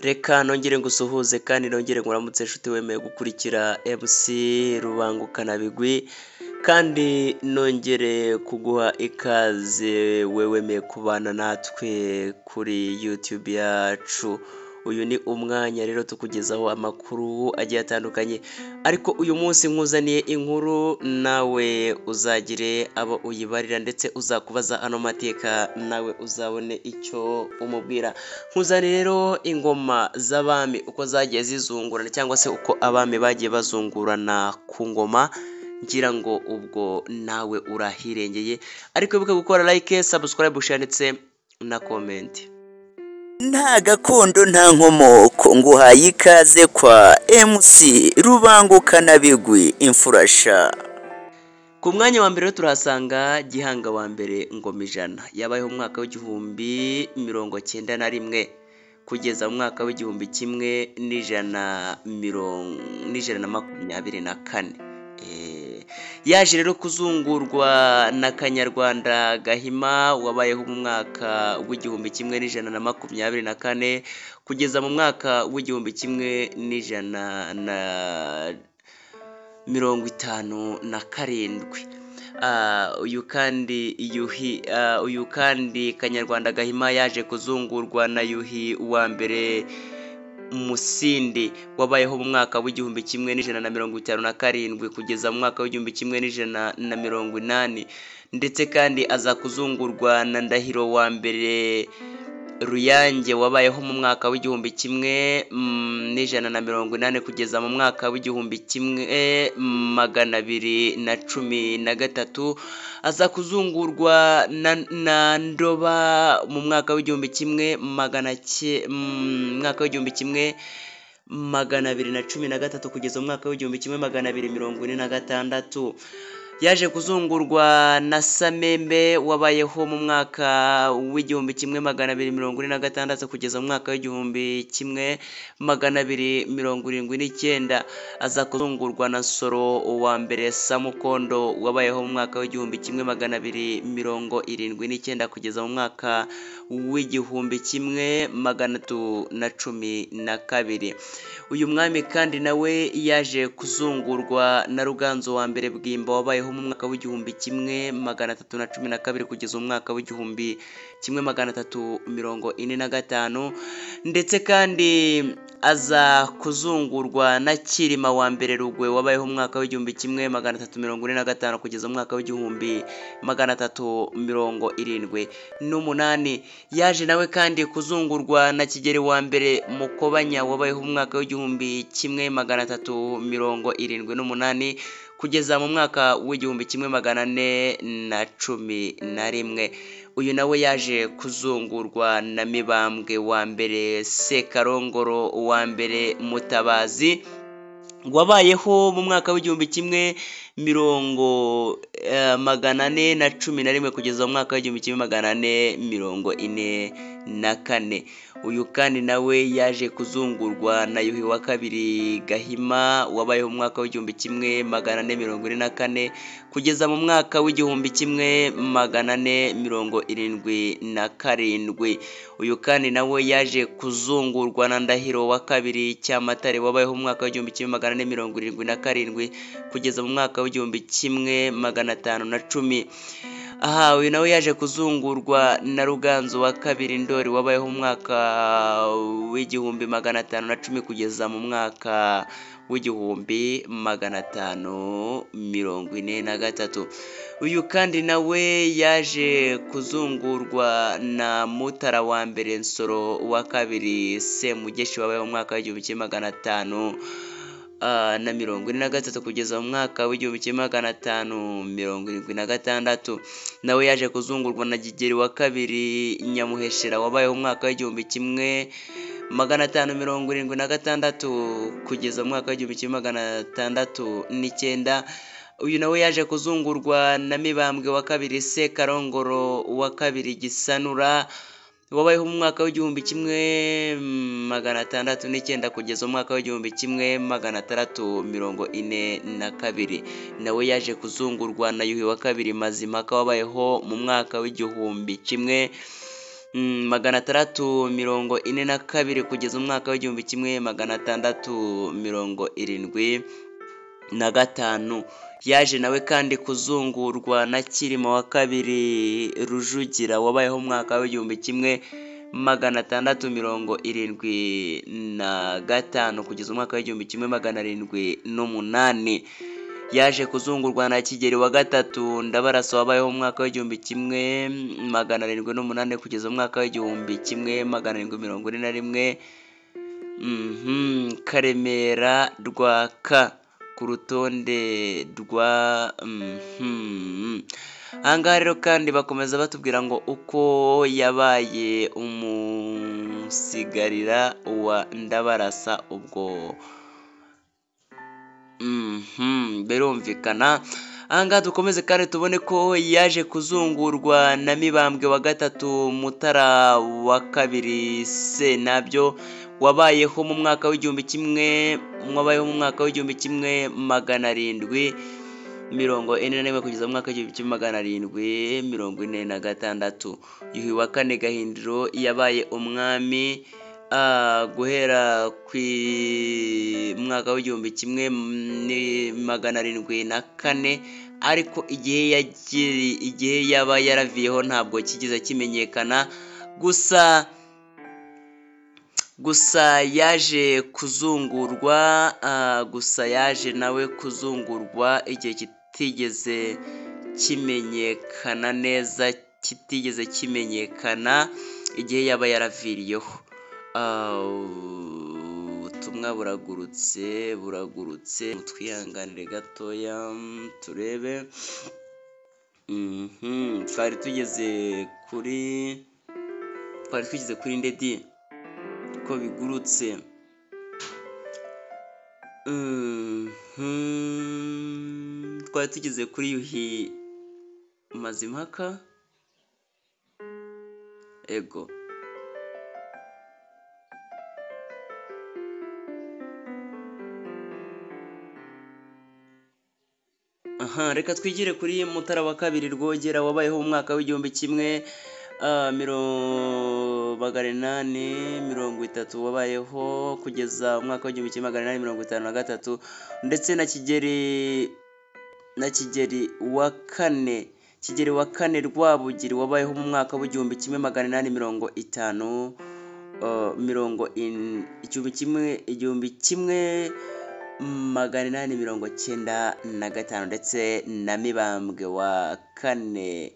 Reka nongere ngusuhuze kandi nongere nguramutse nshuti wemeye gukurikira MC Rubangukana Bigwi kandi nongere kuguha ikaze wemeye kubana natwe kuri YouTube yacu. Uyu ni umwanya rero tukugezaho amakuru agiye atandukanye, ariko uyu munsi nkuzaniye inkuru nawe uzagire abo uyibarira ndetse uzakubaza ano mateka nawe uzabone icyo umubwira. Nkuzaniye rero ingoma z'abami uko zagiye zizungurana cyangwa se uko abami bagiye bazungurana ku ngoma, ngira ngo ubwo nawe urahirengeye, ariko wibuke gukora like, subscribe, share ndetse na comment. Nta gakondo nta nkomoko, nguhaye ikaze kwa MC Rubangukana Bigwi imfurasha. Ku mwanya wa mbere rero turahasanga Gihanga wa mbere Ngoma ijana, yabayeho mu mwaka w'igihumbi 1901 kugeza mu mwaka w'igihumbi 1124. Yaje rero kuzungurwa na Kanyarwanda Gahima wabayeho mu mwaka w'igihumbi 1124 kugeza mu mwaka w'igihumbi 1157. Uyu kandi Kanyarwanda Gahima yaje kuzungurwa na Yuhi wa mbere Musindi wabayeho mu mwaka w'igihumbi 1157 kugeza mu mwaka w'igihumbi 1180, ndetse kandi aza kuzungurwa na Ndahiro wa mbere Ruyange wabayeho mu mwaka w'igihumbi 1180 kugeza mu mwaka w'igihumbi 1213. Aza kuzungurwa na Ndoba mu mwaka w'igihumbi 1213 kugeza mu mwaka w'igihumbi 1246. Yaje kuzungurwa na Samembe wabayeho mu mwaka w'igihumbi 1246 kugeza mu mwaka w'igihumbi 1279. Aza kuzungurwa na Nsoro wa mbere Samukondo wabayeho mu mwaka w'igihumbi 1279 kugeza mu mwaka w'igihumbi 1312. Uyu mwami kandi nawe yaje kuzungurwa na Ruganzo wa mbere Bwimba wabayeho mu mwaka w'igihumbi 1312 kugeza mu mwaka w'igihumbi 1345, ndetse kandi aza kuzungurwa na Kirima wa mbere Rugwe wabayeho mu mwaka w'igihumbi 1345 kugeza mu mwaka w'igihumbi 1378. Yaje nawe kandi kuzungurwa na Kigeri wa mbere Mukobanya wabayeho mu mwaka w'igihumbi 1378 kugeza mu mwaka w'igihumbi 1411. Uyu nawe yaje kuzungurwa na Mibambwe wa mbere Sekarongoro wa mbere Mutabazi wabayeho mu mwaka w'igihumbi 1411 kugeza mu mwaka w'igihumbi 1444. Uyu kandi nawe yaje kuzungurwa na Yuhi wa kabiri Gahima wabayeho mu mwaka w'igihumbi 1444 kugeza mu mwaka w'igihumbi 1477. Uyu kandi nawe yaje kuzungurwa na Ndahiro wa kabiri Cyamatare wabayeho mu mwaka w'igihumbi 1477 kugeza mu mwaka w'igihumbi 1510. Uyu nawe yaje kuzungurwa na Ruganzo wa kabiri Ndori wabayeho mu mwaka w'igihumbi 1510 kugeza mu mwaka w'igihumbi 1543. Uyu kandi nawe yaje kuzungurwa na Mutara wa mbere Nsoro wa kabiri Semugeshi wabayeho mu mwaka w'igihumbi 1543 kugeza mu mwaka w'igihumbi 1576. Nawe yaje kuzungurwa na Gigeri wa kabiri Nyamuheshera wabayeho mu mwaka w'igihumbi 1576 kugeza mu mwaka w'igihumbi 1609. Uyu nawe yaje kuzungurwa na Mibambwe wa kabiri Sekarongoro wa kabiri Gisanura wabayeho mu mwaka w'igihumbi 1609 kugeza mu mwaka w'igihumbi 1642. Nawe yaje kuzungurwa na Yuhi wa kabiri Mazimpaka wabayeho mu mwaka w'igihumbi 1 642 kugeza umwaka w'igihumbi kimwe 675. Yaje nawe kandi kuzungurwa na Cyilima wa kabiri Rujugira wabayeho mu mwaka w'igihumbi kimwe 675 kugeza umwaka w'igihumbi kimwe 708. Yaje kuzungurwa na Kigeli wa gatatu Ndabarasa wabayeho mu mwaka w'igihumbi kimwe 708 kugeza umwaka w'igihumbi kimwe 741. Karemera Rwaka ku rutonde rwa ahangaha rero kandi bakomeza batubwira ngo uko yabaye umusigarira wa Ndabarasa ubwo birumvikana. Ahangaha dukomeze kandi tubone ko yaje kuzungurwa na Mibambwe wa gatatu Mutara wa kabiri Sentabyo wabayeho mu mwaka w'igihumbi kimwe 741 kugeza mu mwaka w'igihumbi kimwe 746. Yuhi wa kane Gahindiro yabaye umwami guhera ku mwaka w'igihumbi kimwe 704, ariko igihe yaba yaraviyeho ntabwo kigeze kimenyekana. Gusa yaje kuzungurwa nawe kuzungurwa igihe kitigeze kimenyekana neza, igihe yaba yaraviriyeho. Ubutumwa buragurutse mutwihanganire gatoya turebe. Twari tugeze kuri Ndedi ko bigurutse. Twari tugeze kuri Yuhi Mazimpaka. Ego reka twigire kuri Mutara wa kabiri Rwogera wabayeho mu mwaka w'igihumbi kimwe 830 wabayeho kugeza umwaka w'igihumbi kimwe 853, ndetse na Kigeli wa kane Rwabugiri wabayeho mu mwaka w'igihumbi kimwe 895, ndetse na Mibambwe wa kane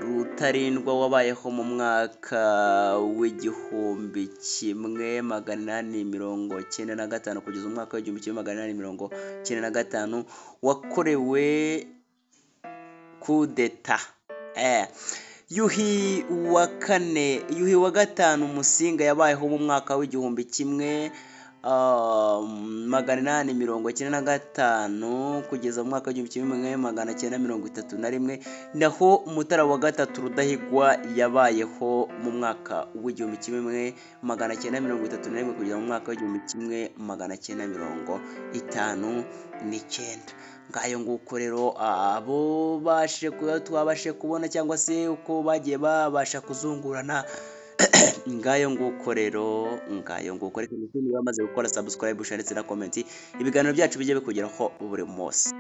Rutarindwa wabayeho mu mwaka w'igihumbi kimwe 895 kugeza umwaka w'igihumbi kimwe 895, wakorewe kudeta. Yuhi wa gatanu Musinga yabayeho mu mwaka w'igihumbi kimwe 895 kugeza mu mwaka w'igihumbi kimwe 931, naho Mutara wa gatatu Rudahigwa yabayeho mu mwaka w'igihumbi kimwe 931 kugeza mu mwaka w'igihumbi kimwe 959. Ngayo nguko rero abo twabashe kubona cyangwa se uko bagiye babasha kuzungurana. Ngayo nguko rero reka bamaze gukora subscribe ndetse na comment, ibiganiro byacu bijye bikugeraho buri munsi.